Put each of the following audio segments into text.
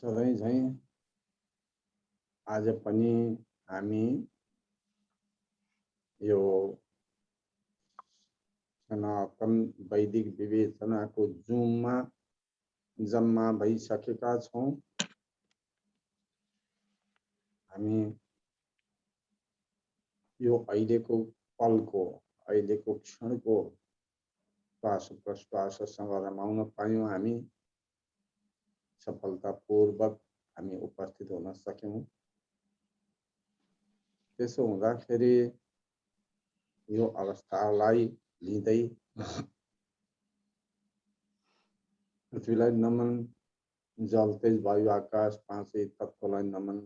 सधैँ झैँ आज पनि हामी यो सनातन वैदिक विवेचनाको जुममा जम्मा भइसकेका छौँ। हामी यो अहिलेको पलको, अहिलेको क्षणको श्वास प्रश्वाससँग रमाउन पायौँ। हामी सफलतापूर्वक हामी उपस्थित हुन सक्यौँ। त्यसो हुँदाखेरि यो अवस्थालाई लिँदै पृथ्वीलाई नमन, जल तेज वायु आकाश पाँचै तत्त्वलाई नमन,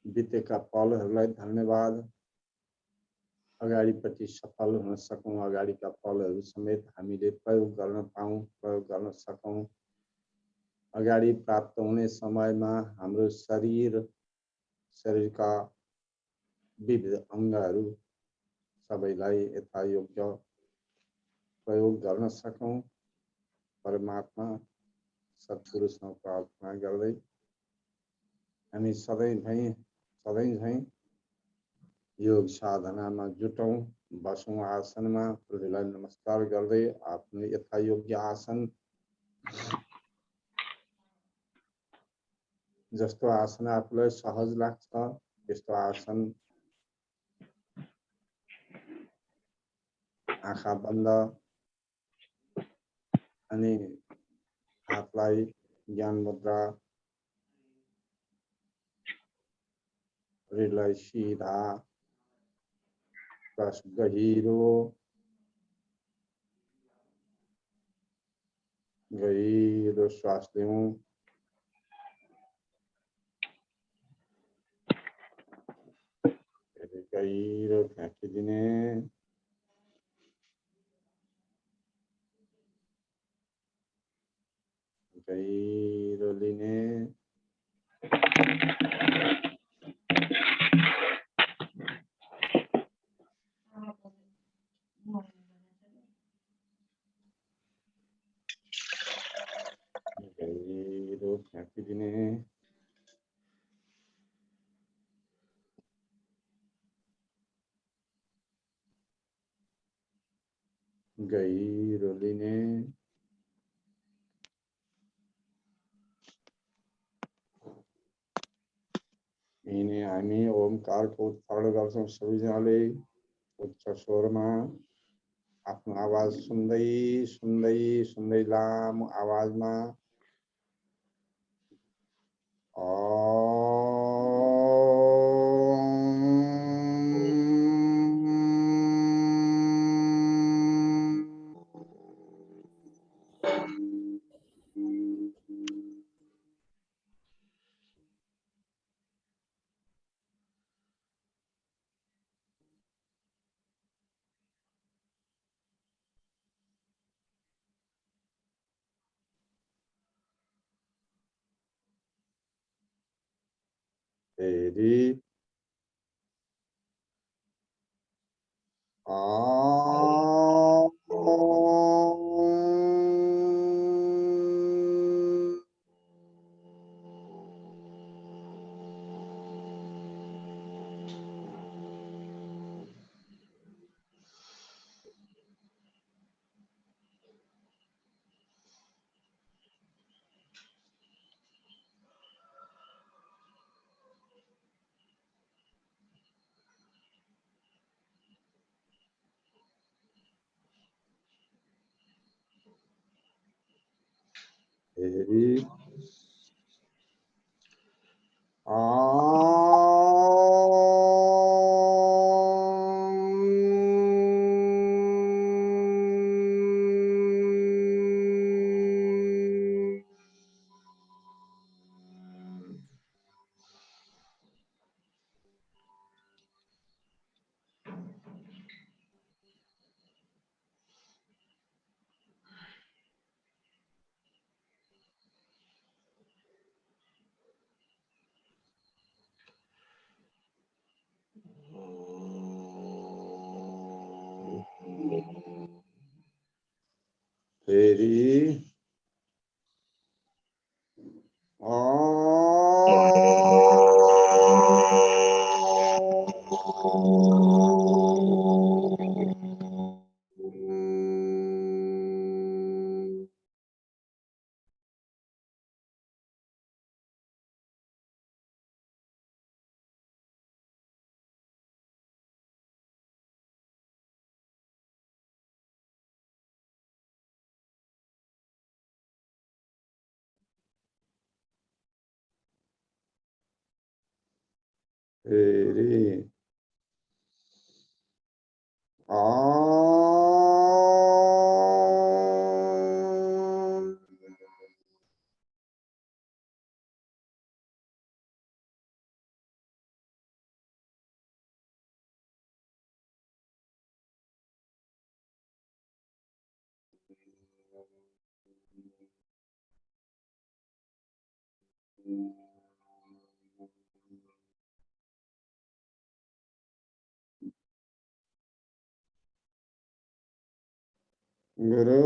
बितेका पलहरूलाई धन्यवाद। अगाडिपट्टि सफल हुन सकौँ, अगाडिका पलहरू समेत हामीले प्रयोग गर्न पाऊँ, प्रयोग गर्न सकौँ। अगाडि प्राप्त हुने समयमा हाम्रो शरीरका विविध अङ्गहरू सबैलाई यथायोग्य प्रयोग गर्न सकौँ। परमात्मा सत्पुरुषमा प्रार्थना गर्दै हामी सधैँ झैँ योग साधनामा जुटौँ। बसौँ आसनमा, पृथ्वीलाई नमस्कार गर्दै आफ्नो यथायोग्य आसन, जस्तो आसन आफूलाई सहज लाग्छ त्यस्तो आसन आँखा बन्द अनि हातलाई ज्ञान मुद्रा, हृदयलाई सीधा, श्वास गहिरो श्वास लिऊँ। गहिरो फ्याँकिदिने, गहिरो लिने, गहिरो फ्याँकिदिने, गहिरो लिने, यिनी हामी ओमकारको उच्चारण गर्छौँ। सबैजनाले उच्च स्वरमा आफ्नो आवाज सुन्दै सुन्दै सुन्दै लामो आवाजमा फेरि रे आ गुरुर्ब्रह्मा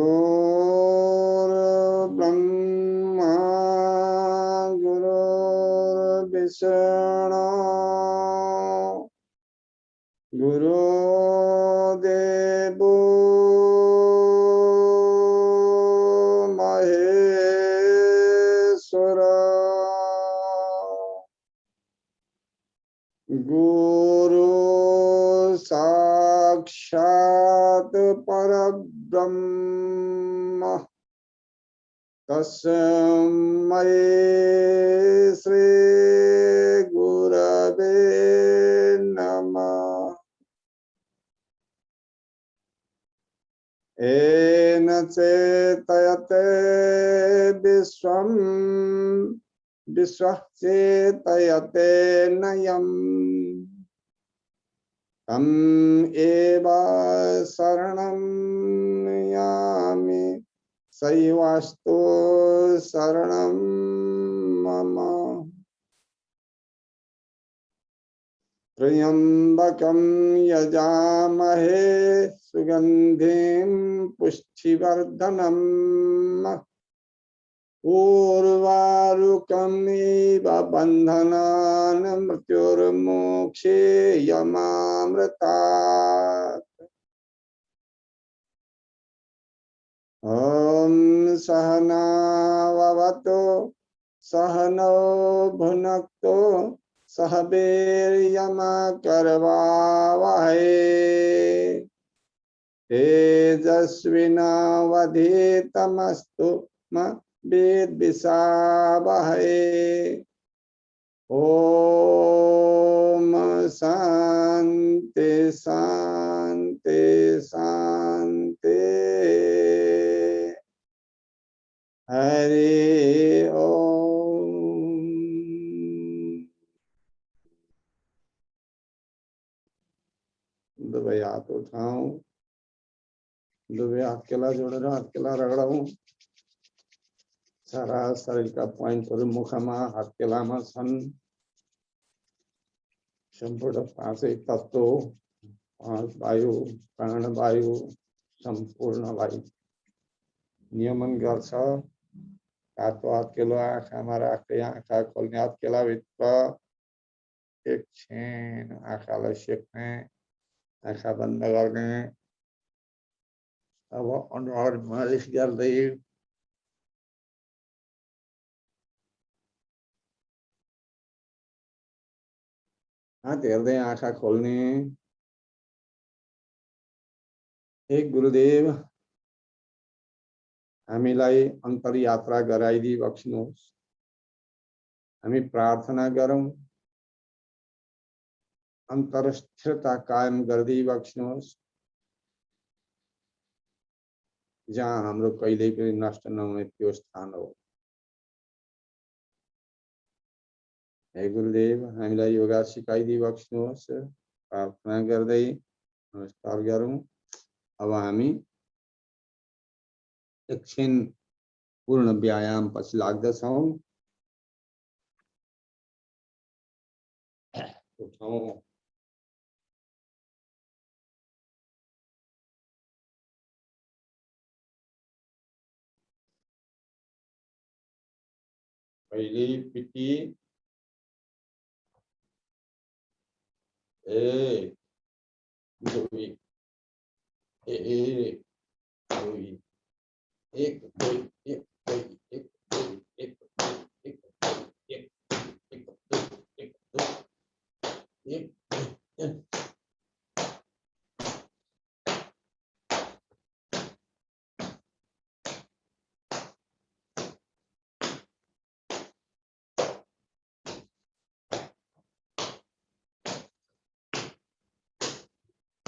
गुरुर्विष्णु गुरुदेवो महेश्वर गुरु साक्षात् परब्रह्म तस्मै श्री गुरवे नमः। येन चेतयते विश्वं विश्वः चेतयते नयम् तम् एव शरणं यामि सैवास्तु शरणं मम। त्र्यंबकं यजामहे सुगंधिं पुष्टिवर्धनम् उर्वारुकमिव बन्धनान् मृत्युर्मोक्षे यमामृतात्। ॐ सहना भवतु सहनौ भुनक्तु सह वीर्यमकरवावहै तेजस्विनावधीतमस्तु मा विद्विषावहै। ओम शांति शांति शांति। हरि ओम। दो हाथ उठाऊं, दो हाथ केला जोड़ रहा, हाथ केला रगड़ाऊं। सारा शरीर का पॉइंट पर मुखमा हाथ केलामा छन्। सम्पूर्ण पाँचै तत्त्व पाँच वायु प्राण वायु सम्पूर्णलाई नियमन गर्छ। हातको हात केलो आँखामा राख्दै आँखा खोल्ने, हात केलाभित्र एकछिन आँखालाई सेक्ने, आँखा बन्द गर्ने। अब अनुहार मालिस गर्दै हात हेर्दै आँखा खोल्ने। हे गुरुदेव, हामीलाई अन्तरयात्रा गराइदिई बक्सिनुहोस्। हामी प्रार्थना गरौँ, अन्तरस्थिरता कायम गरिदिई बक्सिनुहोस्, जहाँ हाम्रो कहिल्यै पनि नष्ट नहुने त्यो स्थान हो। हे गुरुदेव, हामीलाई योगा सिकाइदिई बक्सिनुहोस्। प्रार्थना गर्दै नमस्कार गरौँ। अब हामी एकछिन पूर्ण व्यायाम पछि लाग्दछौँ। उठौँ। पहिले पिटी ए दुई ए दुई एक दुई एक दुई एक दुई एक दुई एक दुई एक एक दुई एक दुई एक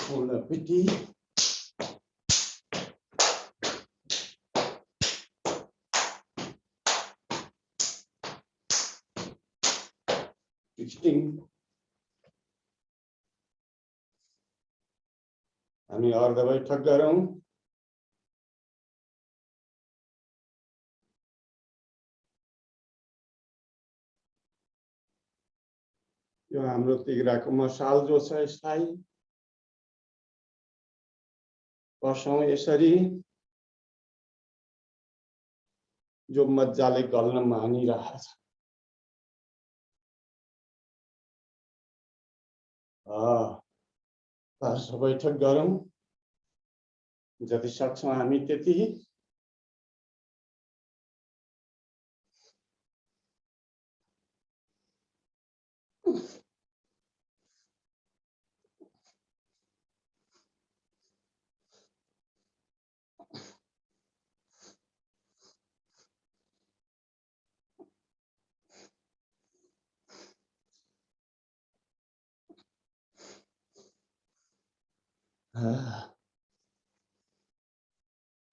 पूर्ण पिटी हामी अर्ध बैठक गरौँ। यो हाम्रो तिघ्राको मसाल जो छ यसलाई कषौँ यसरी जो मजाले गल्न मानिरहेको छ। अर्ध बैठक गरौँ, जति सक्छौँ हामी त्यति।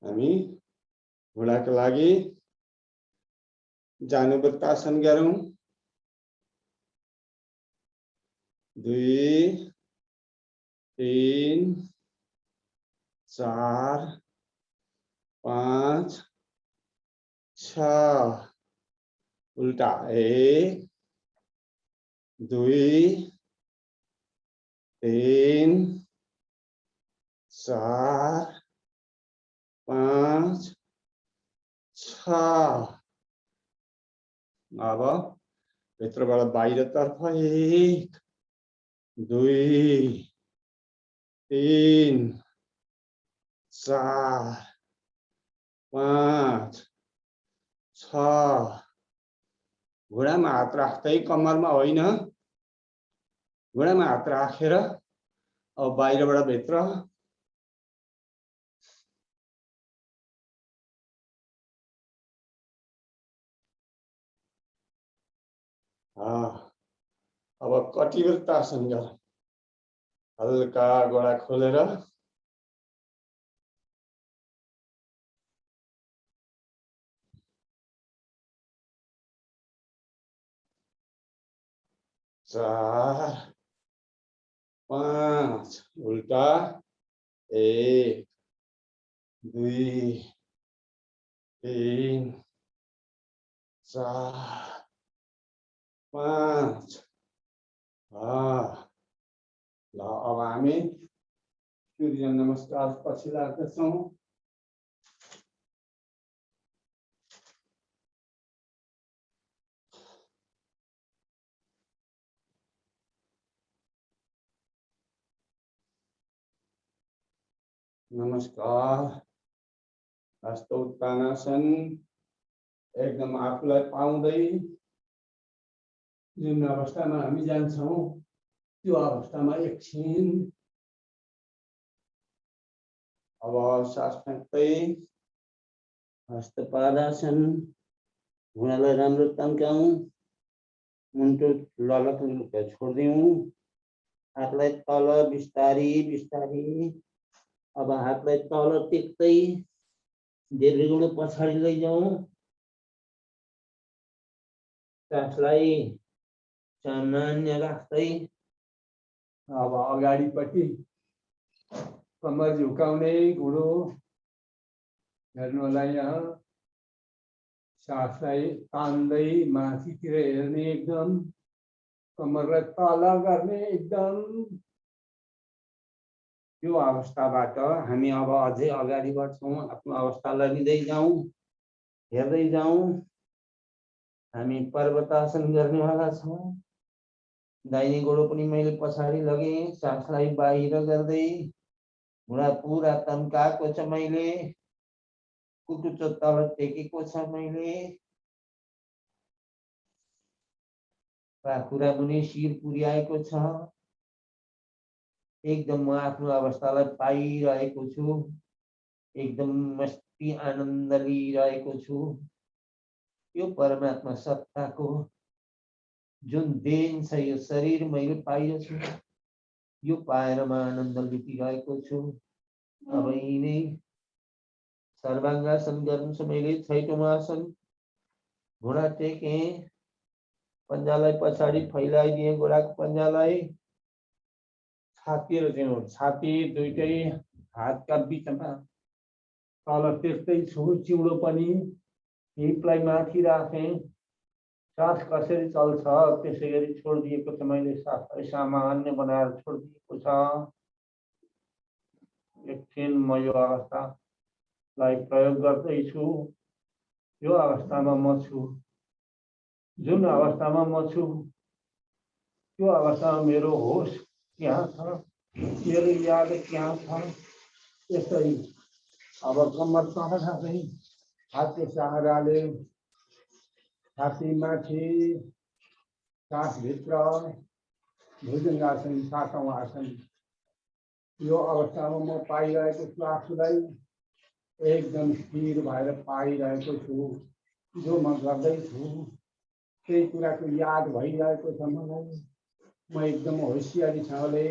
हामी घुँडाको लागि जानुभृतासन गरौँ। 2 3 4 5 6 उल्टा 1 2 3 4 5 6 अब भित्रबाट बाहिरतर्फ 1 2 3 4 5 6 घुँडामा हात राख्दै कम्मरमा होइन, घुँडामा हात राखेर अब बाहिरबाट भित्र। अब कटिवृत्तासन गर। हल्का गोडा खोलेर चार 5 उल्टा 1 2 3 4 5 ल अब हामी सूर्य नमस्कार पछि लाग्दछौँ। नमस्कार। हस्त उत्तानासन एकदम आफूलाई पाउँदै जुन अवस्थामा हामी जान्छौँ त्यो अवस्थामा एकछिन अब सास फ्याँक्दै हस्त पादासन। घुँडालाई राम्रो तन्काउँ, मुन्टो ललक छोडिदिउँ। हातलाई तल बिस्तारी बिस्तारी। अब हातलाई तल टेक्दै देब्रे पछाडि लैजाउँ। सासलाई सामान्य राख्दै अब अगाडिपट्टि कम्मर झुकाउने, घुँडो हेर्नु होला। यहाँ सासलाई तान्दै माथितिर हेर्ने, एकदम कम्मरलाई तल गर्ने एकदम। यो अवस्थाबाट हामी अब अझै अगाडि बढ्छौँ। आफ्नो अवस्थालाई लिँदै जाउँ, हेर्दै जाउँ। हामी पर्वतासन गर्नेवाला छौँ। दाहिने गोडो पनि मैले पछाडि लगेँ, सासलाई बाहिर गर्दै। घुँडा पुरा तन्काएको छ मैले, कुटुचो तल टेकेको छ मैले। पाखुरा मुनि शिर पुर्याएको छ। एकदम म आफ्नो अवस्थालाई पाइरहेको छु। एकदम मस्ती आनन्द लिइरहेको छु। यो परमात्मा सत्ताको जुन देन छ, यो शरीर मैले पाइरहेको छु। यो पाएर म आनन्द लुटिरहेको छु। अब यिनै सर्वाङ्गासन गर्नु छ मैले। छैटौं आसन घुँडा टेके, पन्जालाई पछाडि फैलाइदिए, घुँडाको पन्जालाई छाती र छाती दुईटै हातका बिचमा तल टेक्दै छु। चिउडो पनि हिपलाई माथि राखे। सास कसरी चल्छ त्यसै गरी छोडिदिएको छ मैले। सासलाई सामान्य बनाएर छोडिदिएको छ। एकछिन म यो अवस्थालाई प्रयोग गर्दैछु। यो अवस्थामा म छु। जुन अवस्थामा म छु त्यो अवस्थामा मेरो होस त्यहाँ छ, मेरो याद त्यहाँ छ। त्यसै अब कम्मर तल राख्दै हातको सहाराले छाती माथि, सास भित्र, भुजङ्गासन सातौं आसन। यो अवस्थामा म पाइरहेको छु आफूलाई एकदम स्थिर भएर पाइरहेको छु। जो म गर्दैछु त्यही कुराको याद भइरहेको छ मलाई। म एकदम होसियारीसँगले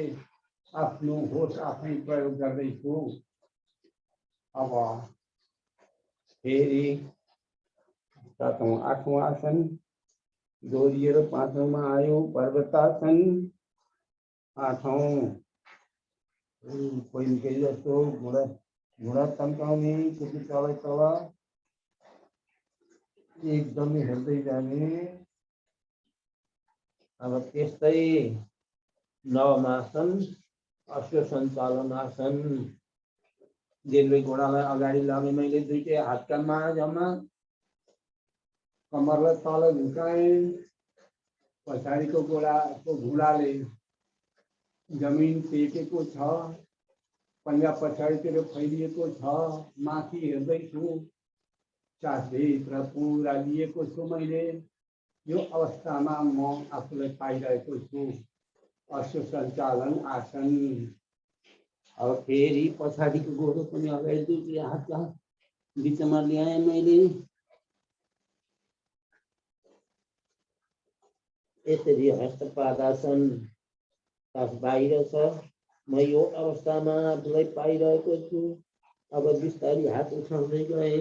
आफ्नो होस आफै प्रयोग गर्दैछु। अब फेरि सातौं आठौं आसन दोहोरिएर पाँचौंमा आयो पर्वतासन। आठौं पहिलेकै जस्तो घुँडा तन्काउने, खुट्टी तलै तल एकदमै हेर्दै जाने। अब त्यस्तै नवम आसन अश्व सञ्चालन आसन। जेलले घुँडालाई अगाडि लाने मैले दुईटै हातका माझमा, कम्मरलाई तल झुकाएँ। पछाडिको घुँडाले जमिन टेकेको छ, पन्जा पछाडितिर फैलिएको छ। माथि हेर्दैछु, सासभित्र पुरा लिएको छु मैले। यो अवस्थामा म आफूलाई पाइरहेको छु। अश्व सञ्चालन आसन। अब फेरि पछाडिको गोडो पनि अगाडि दुईटै हातका बिचमा ल्याएँ मैले। यसरी हस्तपादासन। सास बाहिर छ, म यो अवस्थामा आफूलाई पाइरहेको छु। अब बिस्तारी हात उठाउँदै गएँ।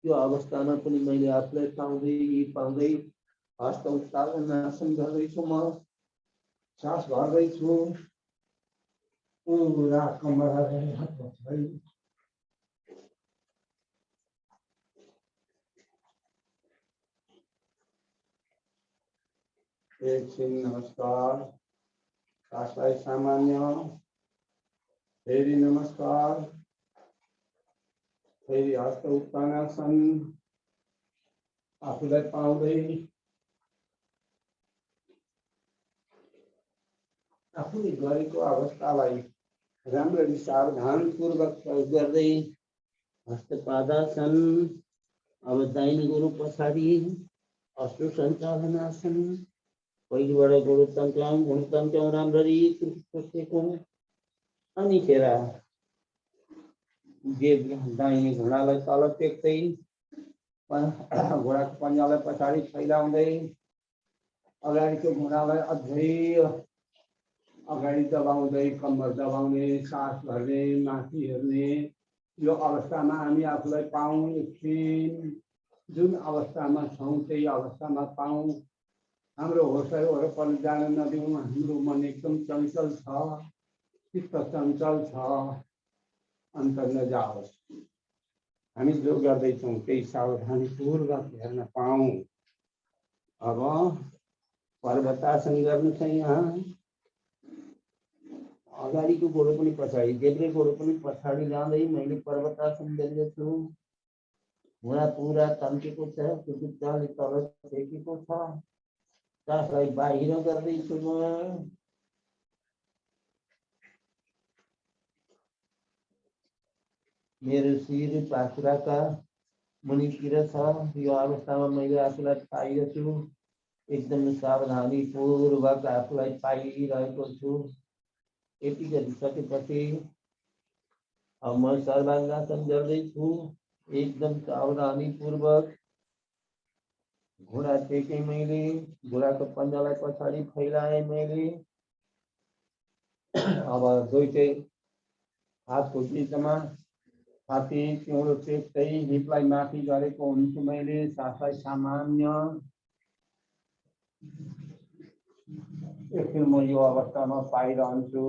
यो अवस्थामा पनि मैले आफूलाई पाउँदै हस्त उत्तालन आसन गर्दैछु। म सास भर्दैछु पुरा कम्मर अगाडि हात पछाडि। एकछिन नमस्कार। सासलाई सामान्य, फेरि नमस्कार, फेरि हस्त उत्तानासन। आफूलाई पाउँदै आफूले गरेको अवस्थालाई राम्ररी सावधानपूर्वक प्रयोग गर्दै हस्तपादासन। अब दाहिने गोरु पछाडि अश्व सञ्चालन आसन। पहिलेबाट गोरु तन्क्याउँ, घुँडा तन्क्याउँ राम्ररी टुटेको। अनि खेर दाहिने घुँडालाई तल टेक्दै घुँडाको पन्जालाई पछाडि फैलाउँदै अगाडिको घुँडालाई अझै अगाडि दबाउँदै कम्मर दबाउने, सास भर्ने, माथि हेर्ने। यो अवस्थामा हामी आफूलाई पाऊँ। एकछिन जुन अवस्थामा छौँ त्यही अवस्थामा पाऊँ। हाम्रो होसलाई वरपर जान नदिउँ। हाम्रो मन एकदम चञ्चल छ, चित्त चञ्चल छ, अन्त नजाओस्। हामी जो गर्दैछौँ त्यही सावधानीपूर्वक हेर्न पाऊँ। अब पर्वतासन गर्नु छ। यहाँ अगाडिको गोडो पनि पछाडि, देब्रे गोडो पनि पछाडि लाँदै मैले पर्वतासन गर्दैछु। घुँडा पुरा तन्केको छ, खुट्टाले तल टेकेको छ। सासलाई बाहिर गर्दैछु म। मेरो शिर पाखुराका मुनितिर छ। यो अवस्थामा मैले आफूलाई पाइरहेछु। एकदम सावधानीपूर्वक आफूलाई पाइरहेको छु। यति गरिसकेपछि अब म सर्वाङ्गासन गर्दैछु। एकदम सावधानीपूर्वक घुँडा टेकेँ मैले, घुँडाको पन्जालाई पछाडि फैलाएँ मैले। अब दुईटै हातको बिचमा छाती पिउँडो टेक्दै हिपलाई माथि गरेको हुन्छु मैले। सासलाई सामान्य। एकछिन म यो अवस्थामा पाइरहन्छु।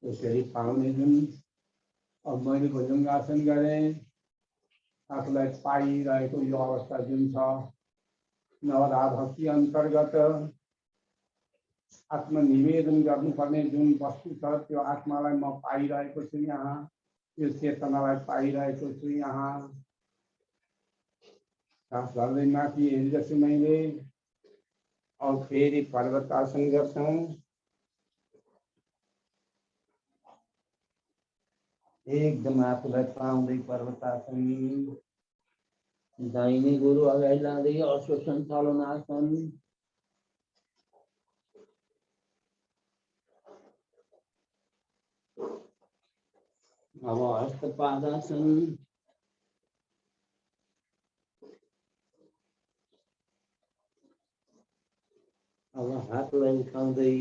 यसरी पाउने जुन अब मैले भुजङ्गासन गरेँ, आफूलाई पाइरहेको यो अवस्था जुन छ, नवधा भक्ति अन्तर्गत आत्मनिवेदन गर्नुपर्ने जुन वस्तु छ, त्यो आत्मालाई म पाइरहेको छु यहाँ। यो चेतनालाई पाइरहेको छु यहाँ। सास गर्दै माथि हेर्दछु मैले। अब फेरि पर्वतासन गर्छौँ। एकदम आफूलाई पाउँदै पर्वतासन। दाहिने गोरु अगाडि लाँदै अश्व सञ्चालन आसन। अब हस्तपादासन। अब हातलाई उठाउँदै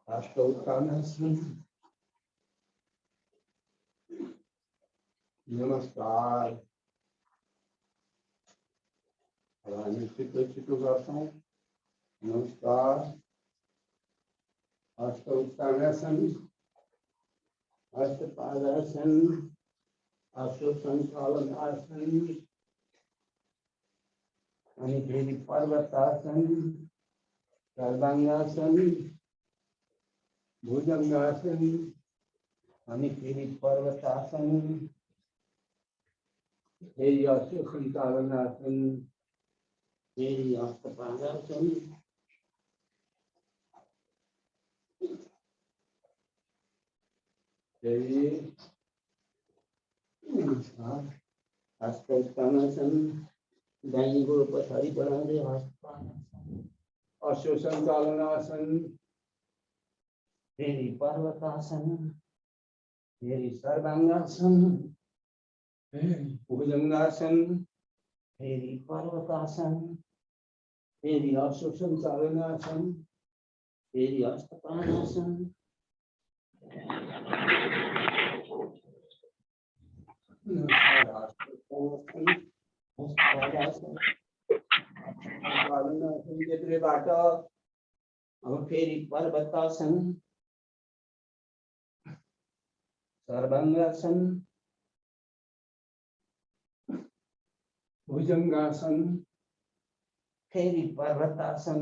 हस्त उत्तानासन। नमस्कार। अब हामी छिटो छिटो गर्छौँ। नमस्कार। हस्त उत्तानासन, हस्तपादासन, अश्व सञ्चालन आसन, अनि फेरि पर्वतासन, सर्वाङ्गासन, भुजङ्गासन, अनि फेरि पर्वतासन, फेरि अश्व सञ्चालन आसन, फेरि हस्तपादासन, फेरि हस्त उत्तानासन, दाहिने गोरु पछाडि बढाउँदै हस्तपादासन, अश्व सञ्चालन आसन, फेरि पर्वतासन, फेरि सर्वाङ्गासन, भुजङ्गासन, फेरि पर्वतासन, फेरि अश्व सञ्चालन आसन, फेरि हस्तपादासन, भित्रबाट अब फेरि पर्वतासन, सर्वाङ्गासन, भुजङ्गासन, फेरि पर्वतासन,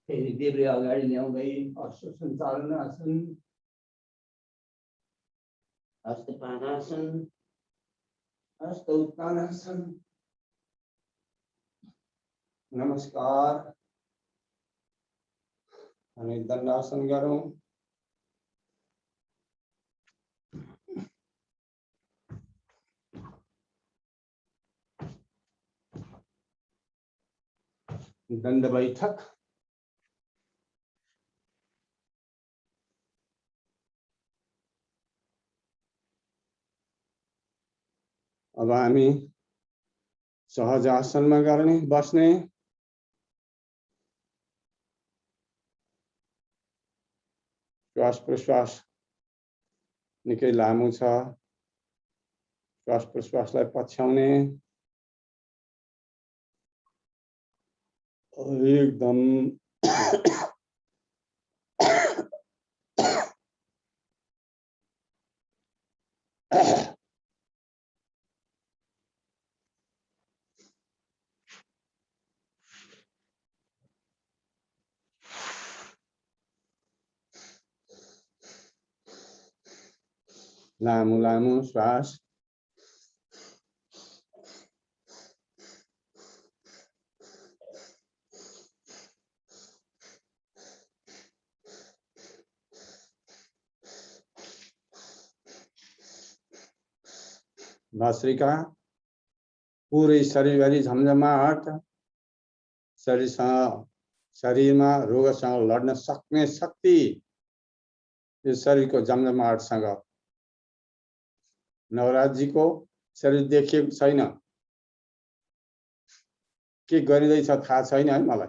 फेरि देब्रे अगाडि ल्याउँदै अश्व सञ्चालन आसन, हस्तपादासन, हस्त उत्तानासन। नमस्कार। हामी दण्डासन गरौँ। दण्ड बैठक। अब हामी सहज आसनमा गर्ने बस्ने। श्वास प्रश्वास निकै लामो छ। श्वास प्रश्वासलाई पछ्याउने। एकदम लामो लामो श्वास। भस्त्रिका। पूरै शरीरभरि झमझमाहट। शरीरमा रोगसँग लड्न सक्ने शक्ति यो शरीरको झमझमाहटसँग नवराजजीको शरीर देखिएको छैन, के गरिँदैछ थाहा छैन है मलाई।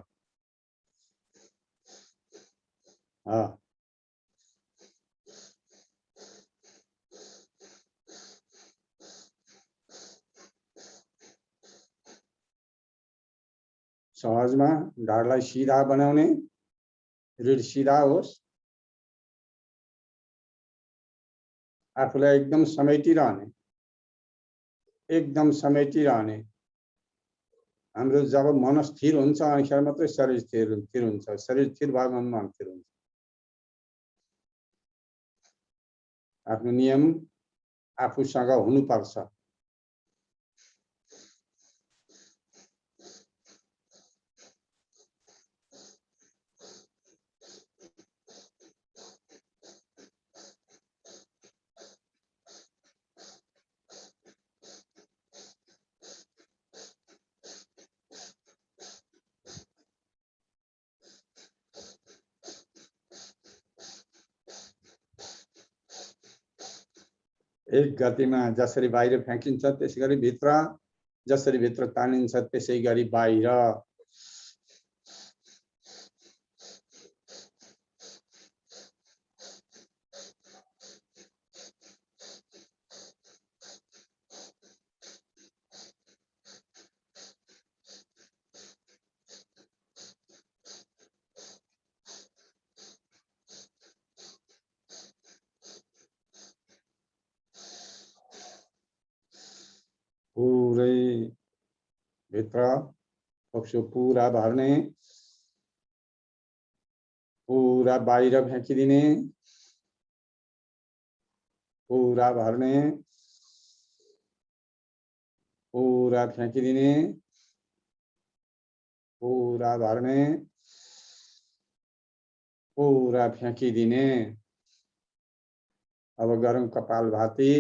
सहजमा ढाडलाई सिधा बनाउने, रीढ सिधा होस्, आफूलाई एकदम समेटिरहने, एकदम समेटिरहने। हाम्रो जब मन स्थिर हुन्छ अनिखेर मात्रै शरीर स्थिर हुन्छ। शरीर स्थिर भएमा मन स्थिर हुन्छ। आफ्नो नियम आफूसँग हुनुपर्छ। एक गतिमा जसरी बाहिर फ्याँकिन्छ त्यसैगरी भित्र, जसरी भित्र तानिन्छ त्यसैगरी बाहिर। पुरै भित्र फोक्सो पुरा भर्ने, पुरा बाहिर फ्याँकिदिने, पुरा भर्ने, पुरा फ्याँकिदिने, पुरा भर्ने, पुरा फ्याँकिदिने। अब गरौँ कपालभाती।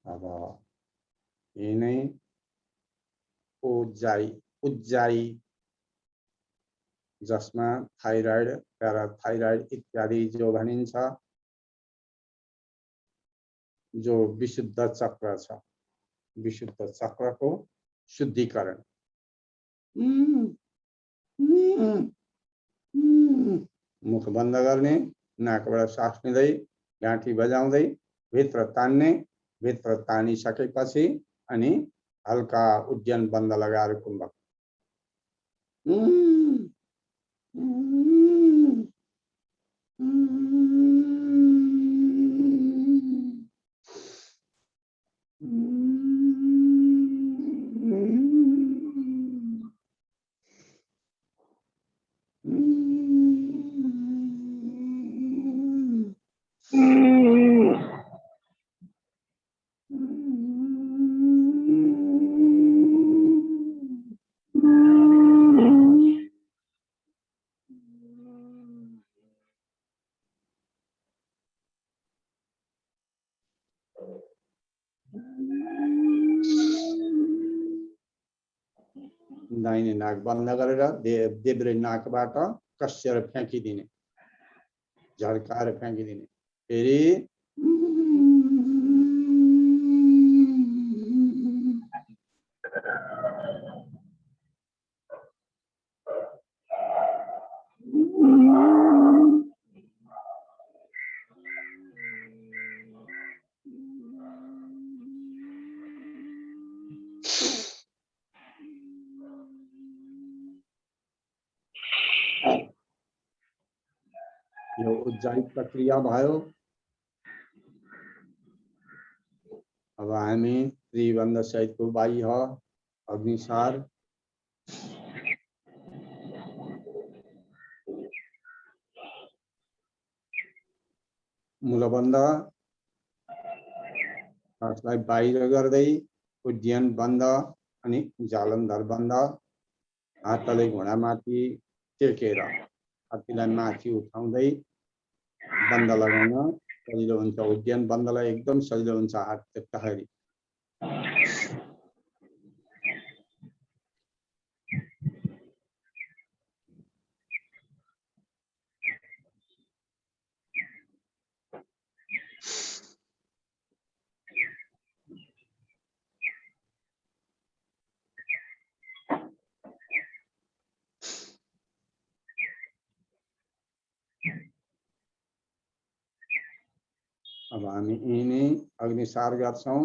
अब यिनै उज्जाई उज्जाई जसमा थाइराइड प्याराथाइराइड इत्यादि जो भनिन्छ, जो विशुद्ध चक्र छ, विशुद्ध चक्रको शुद्धिकरण। मुख बन्द गर्ने, नाकबाट सास लिँदै घाँटी बजाउँदै भित्र तान्ने, भित्र तानिसकेपछि अनि हल्का उड्डयन बन्द लगाएर कुम्भक। दाहिने नाक बन्द गरेर देब्रे नाकबाट कस्सेर फ्याँकिदिने, झर्काएर फ्याँकिदिने। फेरि यो उज्जाई प्रक्रिया भयो। अब हामी त्रिबन्ध सहितको बाह्य अग्निसार मूलबन्ध सासलाई बाहिर गर्दै उड्डयन बन्द अनि जालन्धर बन्द, हातले घुँडामाथि टेकेर हात्तीलाई माथि उठाउँदै बन्द लगाउन सजिलो हुन्छ। उड्डयन बन्दलाई एकदम सजिलो हुन्छ हात टेक्दाखेरि। अब हामी यिनै अग्निसार गर्छौं।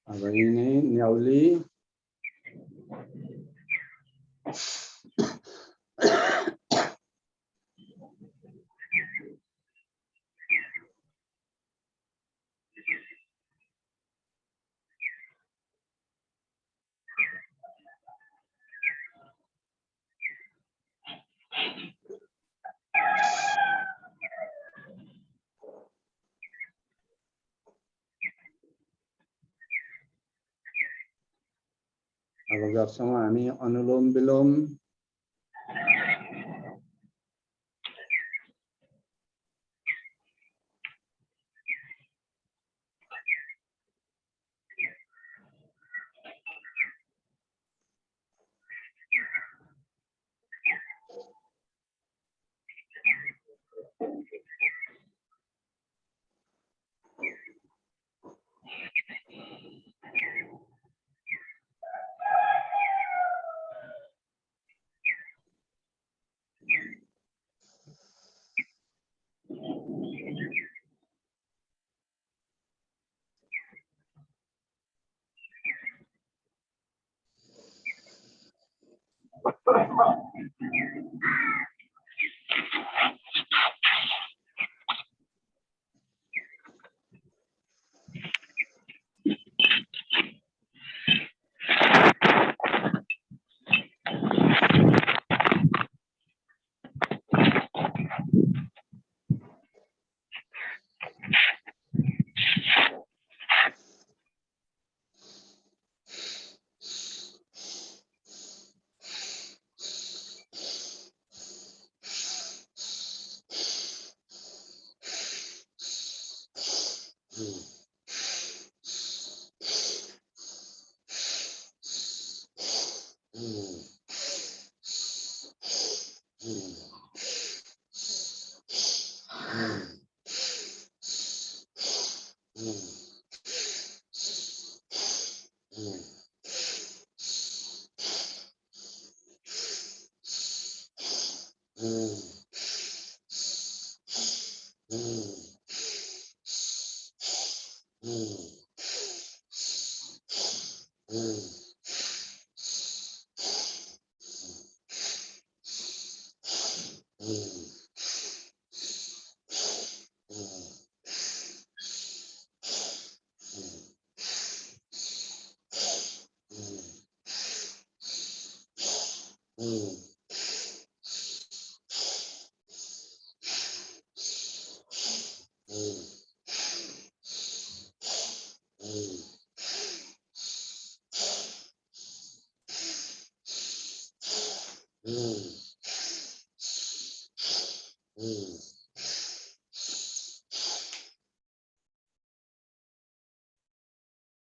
अब यिनै न्याउली अब गर्छौं हामी अनुलोम विलोम।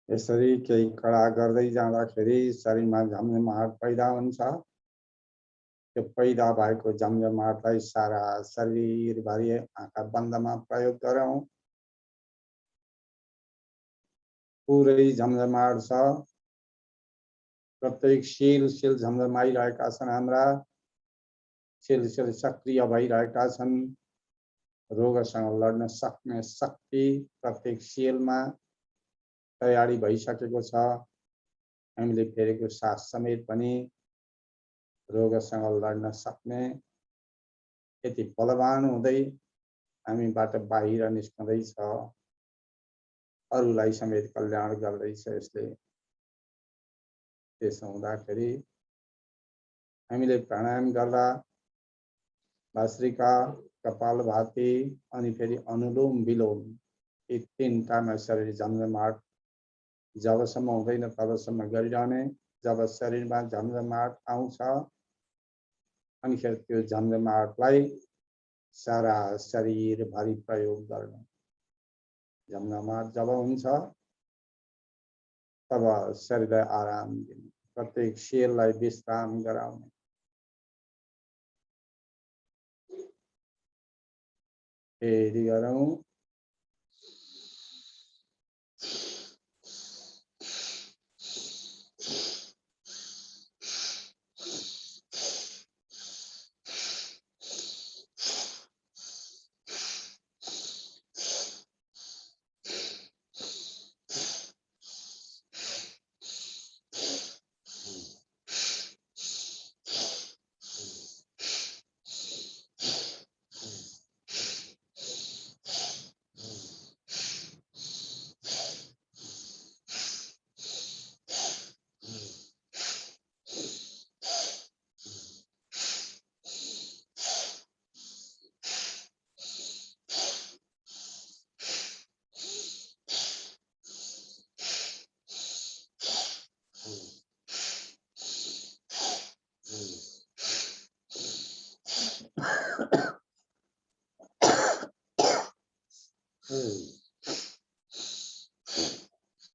यसरी केही कडा गर्दै जाँदाखेरि शरीरमा झमझमाहट पैदा हुन्छ। त्यो पैदा भएको झमझमाहटलाई सारा शरीरभरि आँखा बन्दमा प्रयोग गरौँ। पुरै झमझमाहट छ, प्रत्येक सेल झमझमाइरहेका छन्। हाम्रा सेल सक्रिय भइरहेका छन्। रोगसँग लड्न सक्ने शक्ति प्रत्येक सेलमा तयारी भइसकेको छ। हामीले फेरेको सास समेत पनि रोगसँग लड्न सक्ने यति बलवान हुँदै हामीबाट बाहिर निस्कँदैछ। अरूलाई समेत कल्याण गर्दैछ यसले। त्यसो हुँदाखेरि हामीले प्राणायाम गर्दा भस्त्रिका, कपालभाति अनि फेरि अनुलोम विलोम, यी तीनटामा शरीर झमझमाहट जबसम्म हुँदैन तबसम्म गरिरहने। जब शरीरमा झमझमाहट आउँछ अनिखेर त्यो झमझमाहटलाई सारा शरीरभरि प्रयोग गर्ने। झमझमाहट जब हुन्छ तब शरीरलाई आराम दिने, प्रत्येक सेललाई विश्राम गराउने। फेरि गरौँ।